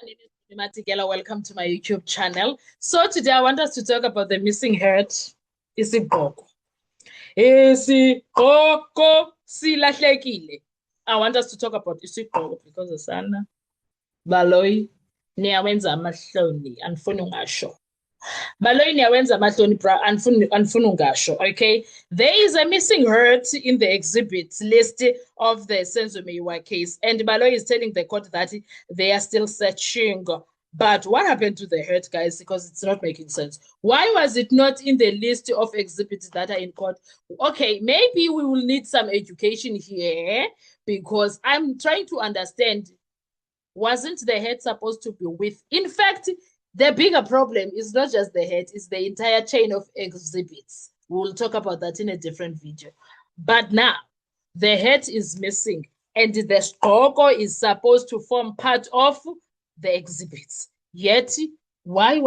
My name is Matigela. Welcome to my YouTube channel. So today I want us to talk about the missing heart. Isigqoko. Isigqoko silahlekile. I want us to talk about isigqoko because sana Baloyi niyawenza amahloni anifuna ungasho. Baloyi niyawenza amahloni bra anifuna ungasho. Okay, there is a missing hurt in the exhibit list of the Senzo Meyiwa case, and Baloyi is telling the court that they are still searching. But what happened to the hurt, guys? Because it's not making sense. Why was it not in the list of exhibits that are in court? Okay, maybe we will need some education here because I'm trying to understand. Wasn't the head supposed to be with? In fact, the bigger problem is not just the head, it's the entire chain of exhibits. We'll talk about that in a different video. But now, the head is missing, and the struggle is supposed to form part of the exhibits. Yet, when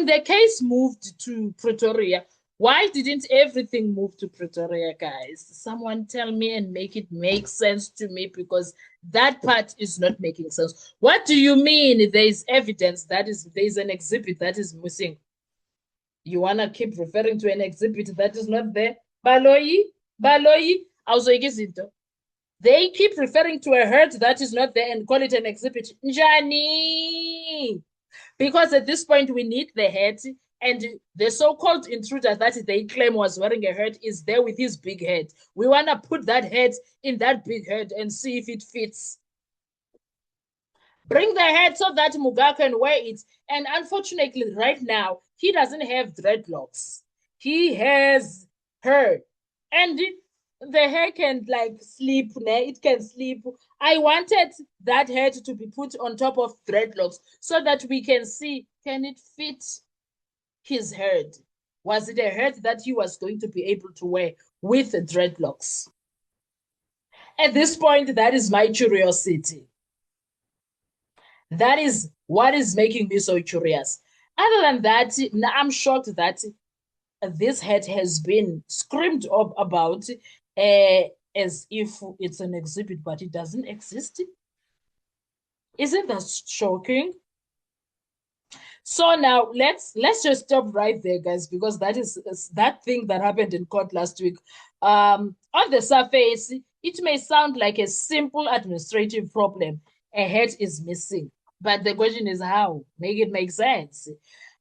the case moved to Pretoria, why didn't everything move to Pretoria, guys? Someone tell me and make it make sense to me, because that part is not making sense. What do you mean there is evidence there's an exhibit that is missing? You want to keep referring to an exhibit that is not there? Baloyi, awuzoyika izinto. They keep referring to a hurt that is not there and call it an exhibit. Njani? Because at this point, we need the head, and the so-called intruder that they claim was wearing a head is there with his big head. We want to put that head in that big head and see if it fits. Bring the head so that Muga can wear it. And unfortunately, right now, he doesn't have dreadlocks. He has hair. And the hair can sleep. It can sleep. I wanted that head to be put on top of dreadlocks so that we can see, can it fit his head? Was it a head that he was going to be able to wear with the dreadlocks? At this point, that is my curiosity. That is what is making me so curious. Other than that, I'm shocked that this head has been screamed up about as if it's an exhibit, but it doesn't exist. Isn't that shocking? So now let's just stop right there, guys, because that is that thing that happened in court last week. On the surface, it may sound like a simple administrative problem. A head is missing, but the question is how? Make it make sense.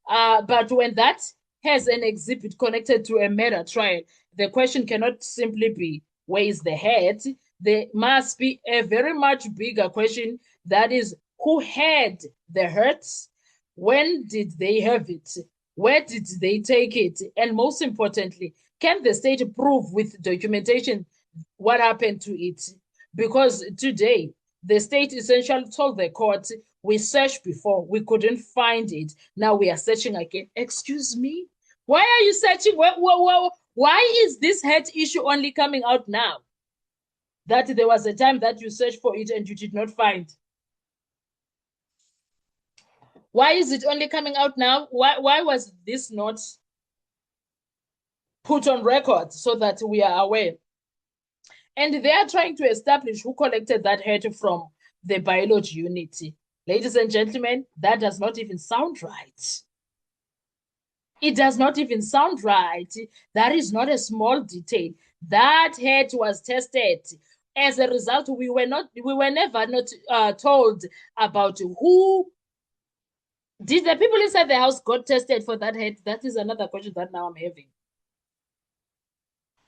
But when that has an exhibit connected to a murder trial, the question cannot simply be, where is the head? There must be a very much bigger question, that is, who had the hurts? When did they have it? Where did they take it? And most importantly, can the state prove with documentation what happened to it? Because today, the state essentially told the court, we searched before, we couldn't find it. Now we are searching again. Excuse me? Why are you searching? Why is this head issue only coming out now? That there was a time that you searched for it and you did not find. Why is it only coming out now? Why was this not put on record so that we are aware? And they are trying to establish who collected that head from the biology unit. Ladies and gentlemen, that does not even sound right. It does not even sound right. That is not a small detail. That head was tested. As a result, we were never told about who. Did the people inside the house got tested for that head? That is another question that now I'm having.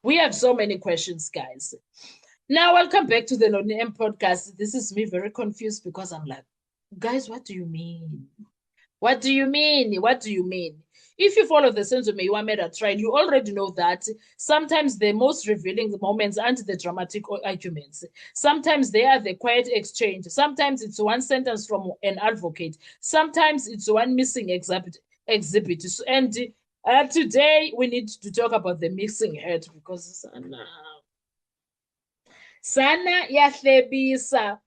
We have so many questions, guys. Now, welcome back to the Lonely M podcast. This is me very confused because I'm like, guys, what do you mean? What do you mean? What do you mean? If you follow the Senzo Meyiwa murder trial, you already know that sometimes the most revealing moments aren't the dramatic arguments. Sometimes they are the quiet exchange. Sometimes it's one sentence from an advocate. Sometimes it's one missing exhibit. And today we need to talk about the missing head because Sana yahlebisa.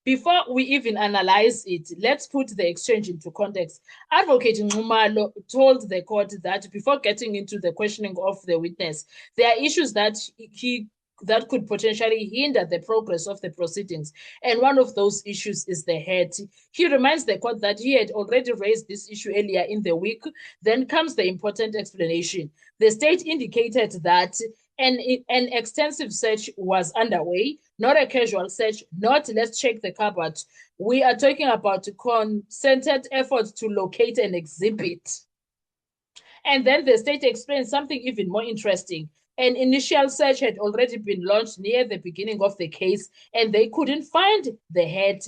Before we even analyze it, let's put the exchange into context. Advocate Nxumalo told the court that before getting into the questioning of the witness, there are issues that he that could potentially hinder the progress of the proceedings. And one of those issues is the head. He reminds the court that he had already raised this issue earlier in the week. Then comes the important explanation. The state indicated that an extensive search was underway, not a casual search, not let's check the cupboard. We are talking about concerted efforts to locate an exhibit. And then the state explained something even more interesting. An initial search had already been launched near the beginning of the case, and they couldn't find the head.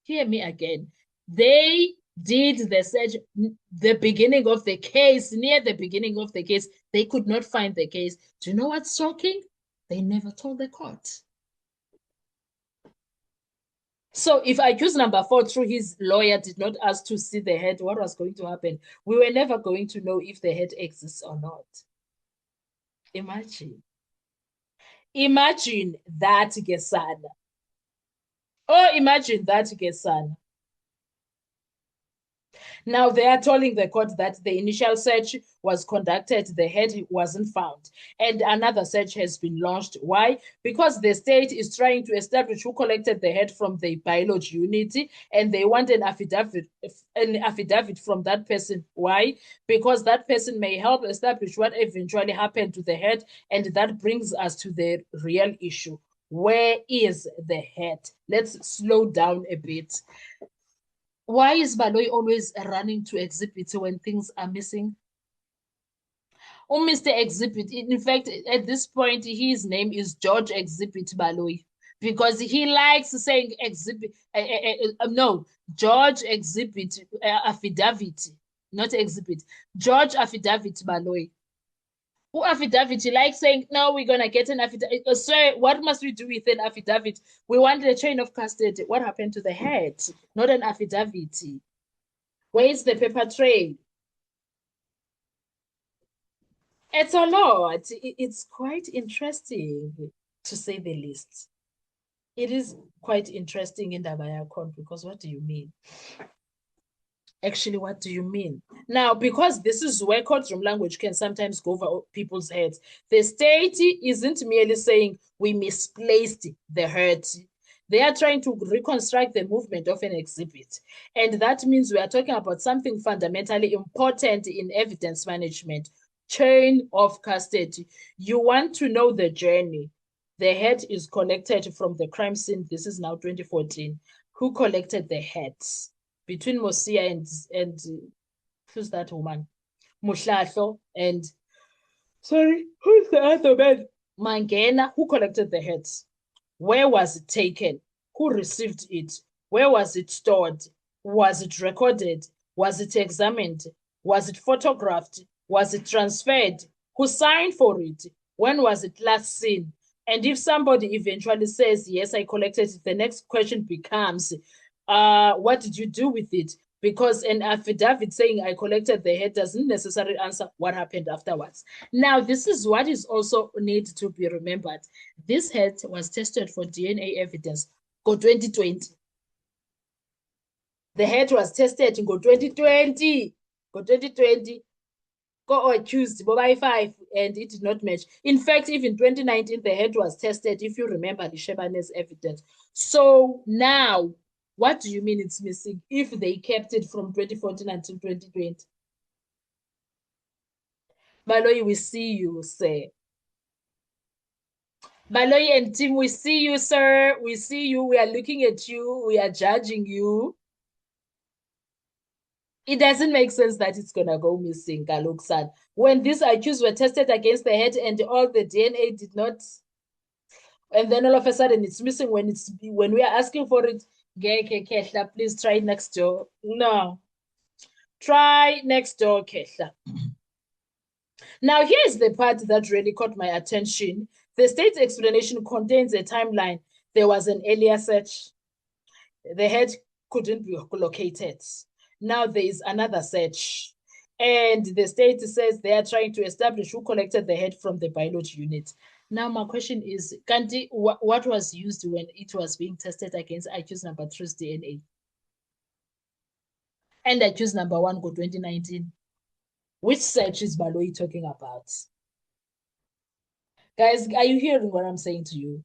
Hear me again. They did the search the beginning of the case, near the beginning of the case. They could not find the case. Do you know what's shocking? They never told the court. So if accused number 4, through his lawyer, did not ask to see the head, what was going to happen? We were never going to know if the head exists or not. Imagine. Imagine that, Gesana. Oh, imagine that, Gesana. Now, they are telling the court that the initial search was conducted, the head wasn't found, and another search has been launched. Why? Because the state is trying to establish who collected the head from the biology unit, and they want an affidavit from that person. Why? Because that person may help establish what eventually happened to the head, and that brings us to the real issue. Where is the head? Let's slow down a bit. Why is Baloyi always running to exhibit when things are missing? Oh, Mr. Exhibit. In fact, at this point, his name is George Exhibit Baloyi because he likes saying exhibit. No, George Exhibit Affidavit, not exhibit. George Affidavit Baloyi. Who affidavit? You like saying, no, we're going to get an affidavit. Sir, what must we do with an affidavit? We want a chain of custody. What happened to the head? Not an affidavit. Where is the paper trail? It's a lot. It's quite interesting, to say the least. It is quite interesting in Dabayakon because what do you mean? Actually, what do you mean? Now, because this is where courtroom language can sometimes go over people's heads, the state isn't merely saying we misplaced the hurt. They are trying to reconstruct the movement of an exhibit. And that means we are talking about something fundamentally important in evidence management, chain of custody. You want to know the journey. The head is collected from the crime scene. This is now 2014. Who collected the heads? Between Mosia and who's that woman? Mohlahlo and sorry, who's the other man? Mangena. Who collected the heads? Where was it taken? Who received it? Where was it stored? Was it recorded? Was it examined? Was it photographed? Was it transferred? Who signed for it? When was it last seen? And if somebody eventually says, yes, I collected it, the next question becomes, what did you do with it? Because an affidavit saying I collected the head doesn't necessarily answer what happened afterwards. Now, this is what is also need to be remembered. This head was tested for DNA evidence go 2020. The head was tested in go 2020. Go 2020. Go accused by 5 and it did not match. In fact, even 2019, the head was tested, if you remember the Shebane's evidence. So now, what do you mean it's missing if they kept it from 2014 until 2020? Baloyi, we see you, sir. Baloyi and team, we see you, sir. We see you. We are looking at you. We are judging you. It doesn't make sense that it's going to go missing, Galuksan. When these accused were tested against the head and all the DNA did not, and then all of a sudden it's missing when we are asking for it, please try next door. No. Try next door, Kehla. Now, here's the part that really caught my attention. The state's explanation contains a timeline. There was an earlier search. The head couldn't be located. Now there is another search. And the state says they are trying to establish who collected the head from the biology unit. Now, my question is, Kanti, what was used when it was being tested against accused number 3's DNA? And accused number 1 go 2019. Which search is Baloyi talking about? Guys, are you hearing what I'm saying to you?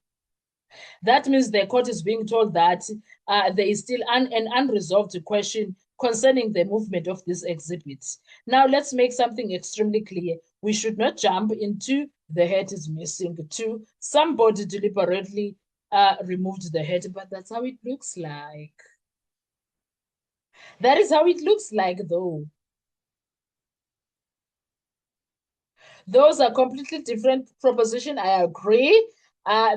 That means the court is being told that there is still an unresolved question concerning the movement of these exhibits. Now, let's make something extremely clear. We should not jump into the head is missing to somebody deliberately removed the head, but that's how it looks like. That is how it looks like, though. Those are completely different proposition. I agree.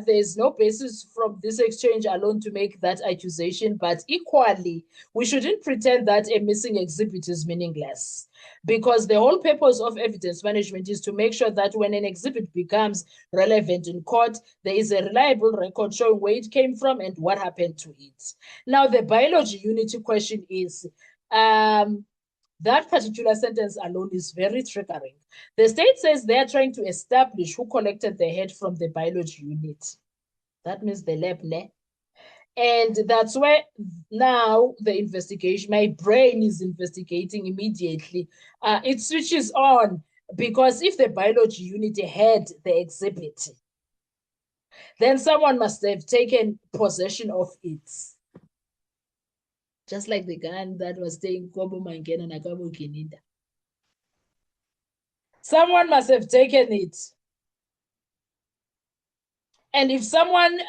There's no basis from this exchange alone to make that accusation, but equally, we shouldn't pretend that a missing exhibit is meaningless, because the whole purpose of evidence management is to make sure that when an exhibit becomes relevant in court, there is a reliable record showing where it came from and what happened to it. Now, the biology unity question is, that particular sentence alone is very triggering. The state says they are trying to establish who collected the head from the biology unit. That means the lab, ne? And that's where now the investigation, my brain is investigating immediately. It switches on because if the biology unit had the exhibit, then someone must have taken possession of it. Just like the gun that was staying Kobo Mangena Nakabo Kinida. Someone must have taken it. And if someone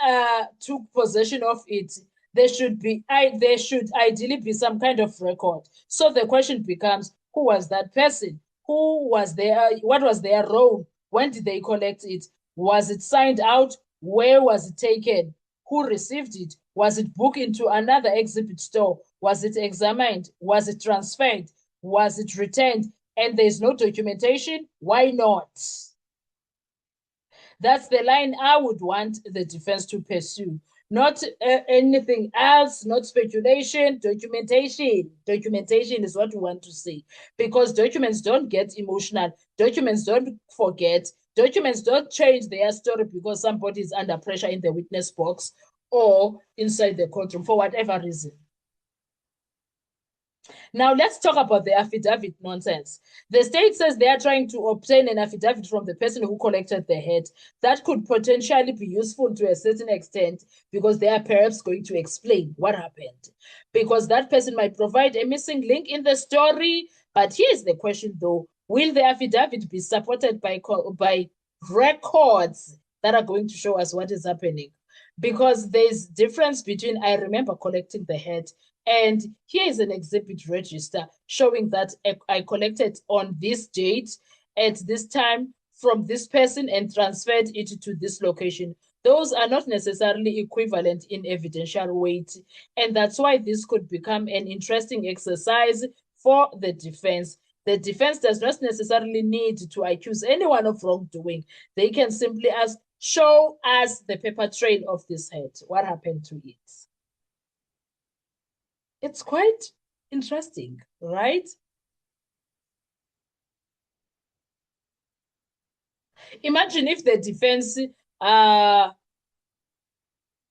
took possession of it, there should ideally be some kind of record. So the question becomes, who was that person? Who was there? What was their role? When did they collect it? Was it signed out? Where was it taken? Who received it? Was it booked into another exhibit store? Was it examined? Was it transferred? Was it returned? And there's no documentation? Why not? That's the line I would want the defense to pursue. Not anything else, not speculation, documentation. Documentation is what we want to see, because documents don't get emotional. Documents don't forget. Documents don't change their story because somebody is under pressure in the witness box or inside the courtroom for whatever reason. Now, let's talk about the affidavit nonsense. The state says they are trying to obtain an affidavit from the person who collected the head. That could potentially be useful to a certain extent because they are perhaps going to explain what happened. Because that person might provide a missing link in the story. But here's the question, though. Will the affidavit be supported by records that are going to show us what is happening? Because there's difference between I remember collecting the head and here is an exhibit register showing that I collected on this date at this time from this person and transferred it to this location. Those are not necessarily equivalent in evidential weight. And that's why this could become an interesting exercise for the defense. The defense does not necessarily need to accuse anyone of wrongdoing. They can simply ask, show us the paper trail of this head. What happened to it? It's quite interesting, right? Imagine if the defense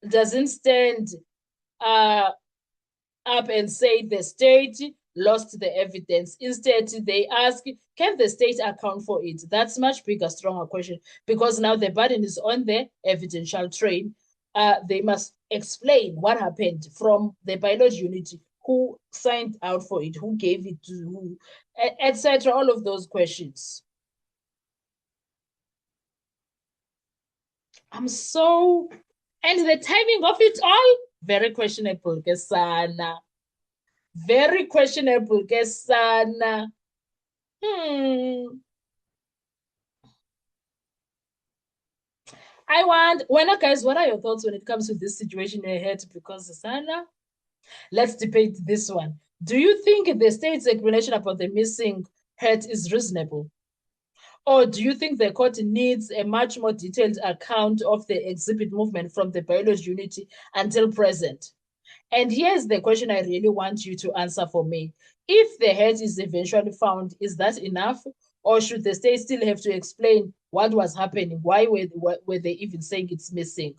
doesn't stand up and say the state lost the evidence. Instead, they ask, can the state account for it? That's much bigger, stronger question, because now the burden is on the evidential train. They must explain what happened from the biology unit, who signed out for it, who gave it to who, etc. All of those questions. And the timing of it all, very questionable, Kesana. Very questionable, Kesana. Guys, what are your thoughts when it comes to this situation ahead? Because Sana, let's debate this one. Do you think the state's explanation about the missing head is reasonable? Or do you think the court needs a much more detailed account of the exhibit movement from the biology unit until present? And here's the question I really want you to answer for me. If the head is eventually found, is that enough? Or should the state still have to explain what was happening? Why were they even saying it's missing?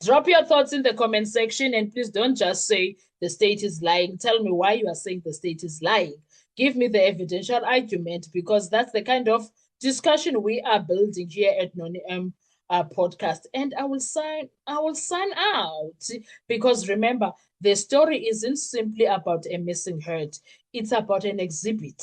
Drop your thoughts in the comment section, and please don't just say the state is lying. Tell me why you are saying the state is lying. Give me the evidential argument, because that's the kind of discussion we are building here at Noni M podcast. And I will sign out because remember, the story isn't simply about a missing herd. It's about an exhibit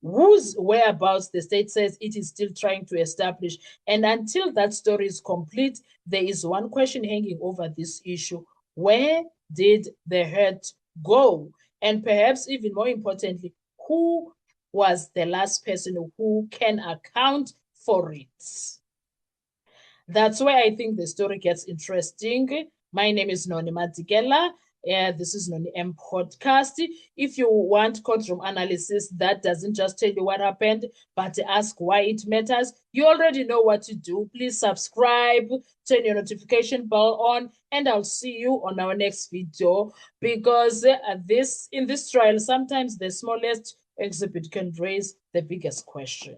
whose whereabouts the state says it is still trying to establish. And until that story is complete, there is one question hanging over this issue. Where did the herd go? And perhaps even more importantly, who was the last person who can account for it? That's where I think the story gets interesting. My name is Noni Madikela. This is Noni M Podcast. If you want courtroom analysis that doesn't just tell you what happened, but ask why it matters, you already know what to do. Please subscribe, turn your notification bell on, and I'll see you on our next video. Because in this trial, sometimes the smallest exhibit can raise the biggest question.